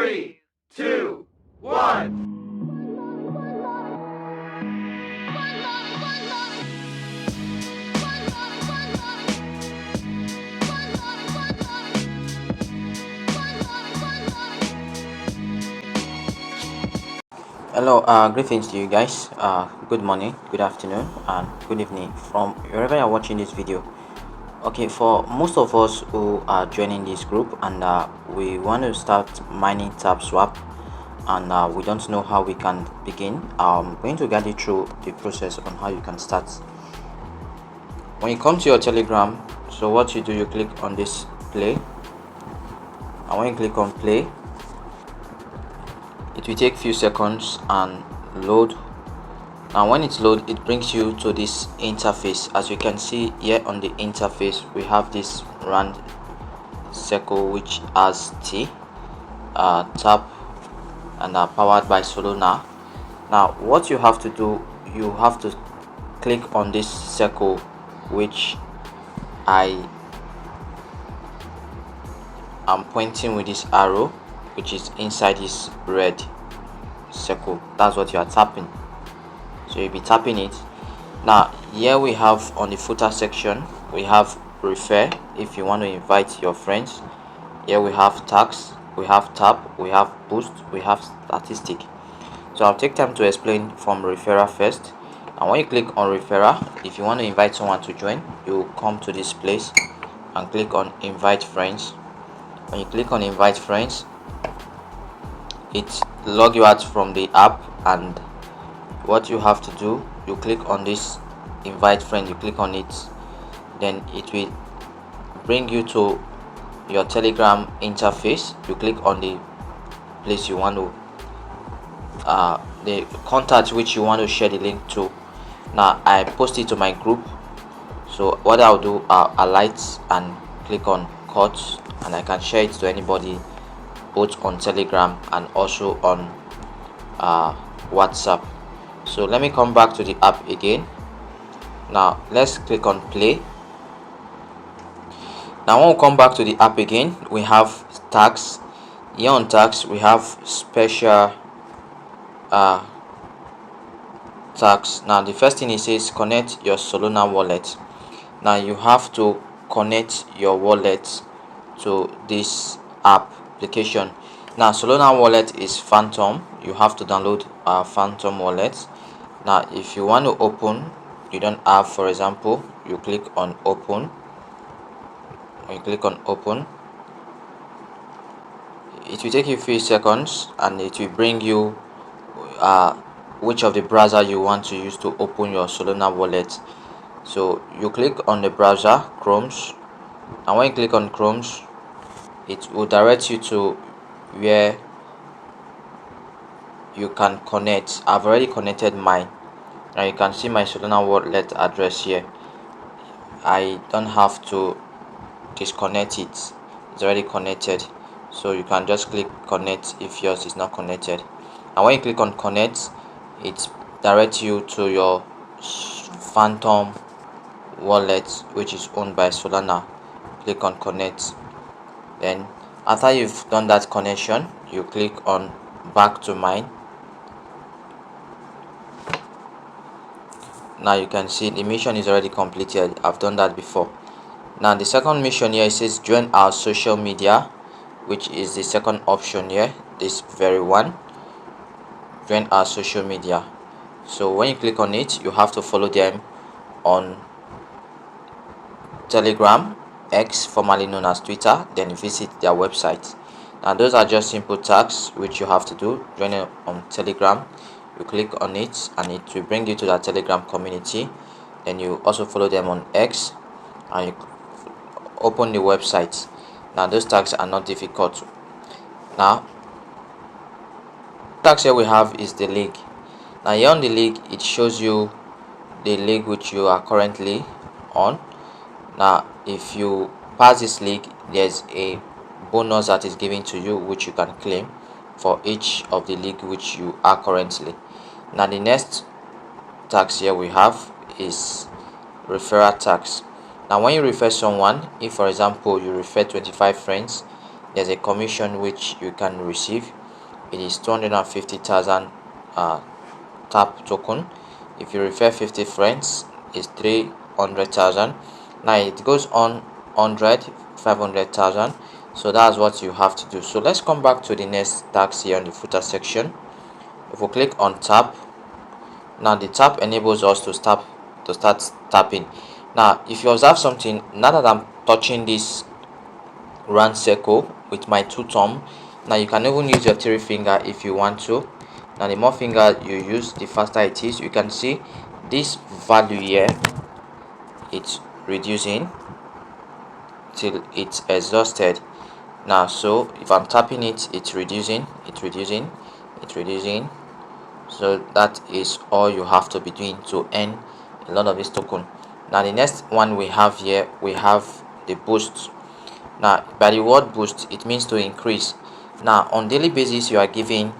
3, 2, 1. Hello, greetings to you guys. Good morning, good afternoon, and good evening from wherever you're watching this video. Okay, for most of us who are joining this group and we want to start mining Tapswap and we don't know how we can begin, I'm going to guide you through the process on how you can start. When you come to your Telegram, so what you do, you click on this play, and when you click on play, it will take few seconds and load. Now when it's load, it brings you to this interface. As you can see here on the interface, we have this round circle which has T, tap, and powered by Solana. Now what you have to do, you have to click on this circle which I am pointing with this arrow, which is inside this red circle. That's what you are tapping, so you'll be tapping it. Now here we have on the footer section, we have refer if you want to invite your friends. Here we have tax, we have tap, we have boost, we have statistic. So I'll take time to explain from referral first. And when you click on referral, if you want to invite someone to join, you come to this place and click on invite friends. When you click on invite friends, it log you out from the app, and what you have to do, you click on this invite friend, you click on it, then it will bring you to your Telegram interface. You click on the place you want to the contact which you want to share the link to. Now I post it to my group, so what I'll do, I'll highlight and click on cut, and I can share it to anybody both on Telegram and also on WhatsApp. So let me come back to the app again. Now let's click on play. Now when we come back to the app again, we have tax. Here on tax we have special tax. Now the first thing it says, connect your Solana wallet. Now you have to connect your wallet to this application. Now Solana wallet is Phantom. You have to download Phantom wallet. Now if you want to open, you don't have, for example, you click on open. When you click on open, it will take you a few seconds and it will bring you which of the browser you want to use to open your Solana wallet. So you click on the browser Chrome's, and when you click on Chrome's, it will direct you to where you can connect. I've already connected mine. Now you can see my Solana wallet address here. I don't have to disconnect it, it's already connected, so you can just click connect if yours is not connected. And when you click on connect, it directs you to your Phantom wallet which is owned by Solana. Click on connect. Then after you've done that connection, you click on back to mine. Now you can see the mission is already completed. I've done that before. Now the second mission here, it says join our social media, which is the second option here, this very one, join our social media. So when you click on it, you have to follow them on Telegram, X formerly known as Twitter, then visit their website. Now those are just simple tasks which you have to do. Join on Telegram, you click on it and it will bring you to that Telegram community. Then you also follow them on X and you open the website. Now those tasks are not difficult. Now task here we have is the league. Now here on the league, it shows you the league which you are currently on. Now if you pass this league, there's a bonus that is given to you which you can claim for each of the league which you are currently. Now the next tax here we have is referral tax. Now when you refer someone, if for example you refer 25 friends, there's a commission which you can receive. it is 250,000 tap token. If you refer 50 friends, it's 300,000. Now it goes on 100, 500,000. So that's what you have to do. So let's come back to the next tax here on the footer section. If we click on tap, now the tap enables us to start tapping. Now if you observe something, now that I'm touching this round circle with my two thumb, now you can even use your three finger if you want to. Now the more finger you use, the faster it is. You can see this value here, it's reducing till it's exhausted. Now so if I'm tapping it, it's reducing, it's reducing, it's reducing. So that is all you have to be doing to earn a lot of this token. Now the next one we have here, we have the boost. Now by the word boost, it means to increase. Now on daily basis, you are giving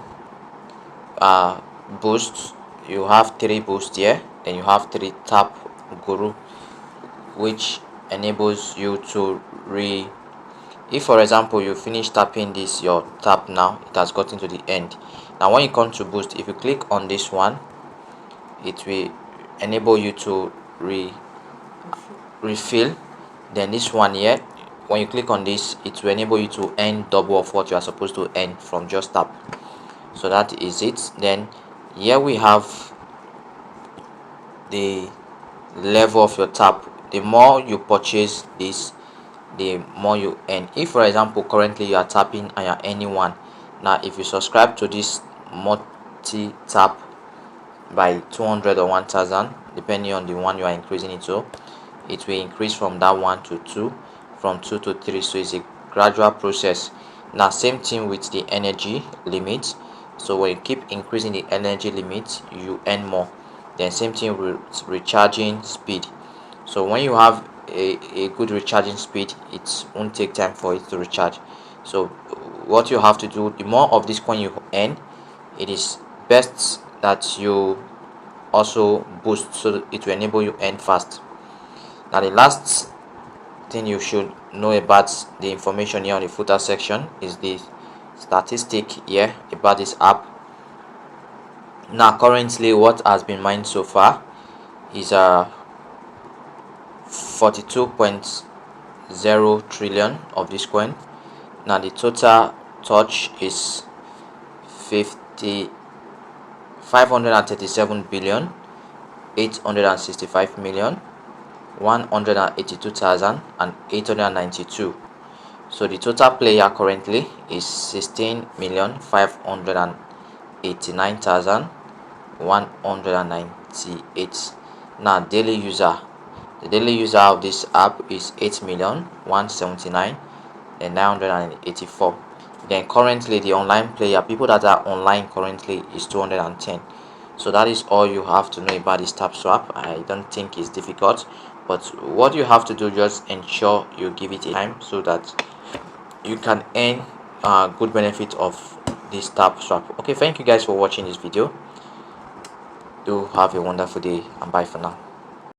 boosts. You have 3 boosts here, then you have 3 tap guru, which enables you to if for example you finish tapping this your tap, now it has gotten to the end. Now when you come to boost, if you click on this one, it will enable you to refill. Then this one here, when you click on this, it will enable you to earn double of what you are supposed to earn from just tap. So that is it. Then here we have the level of your tap. The more you purchase this, the more you earn. If for example currently you are tapping and you are earning 1, now if you subscribe to this multi tap by 200 or 1000, depending on the one you are increasing it to, it will increase from that 1 to 2, from 2 to 3. So it's a gradual process. Now same thing with the energy limit. So when you keep increasing the energy limit, you earn more. Then same thing with recharging speed. So when you have a good recharging speed, it won't take time for it to recharge. So what you have to do, the more of this coin you earn, it is best that you also boost, so it will enable you earn fast. Now the last thing you should know about the information here on the footer section is the statistic here about this app. Now currently what has been mined so far is 42.0 trillion of this coin. Now the total touch is 537 billion 865 million 182,892. So the total player currently is 16,589,198. Now daily user, the daily user of this app is 8,179,984. Then currently the online player, people that are online currently, is 210. So that is all you have to know about this Tapswap. I don't think it's difficult, but what you have to do, just ensure you give it a time so that you can earn good benefit of this Tapswap. Okay, thank you guys for watching this video. Do have a wonderful day, and bye for now.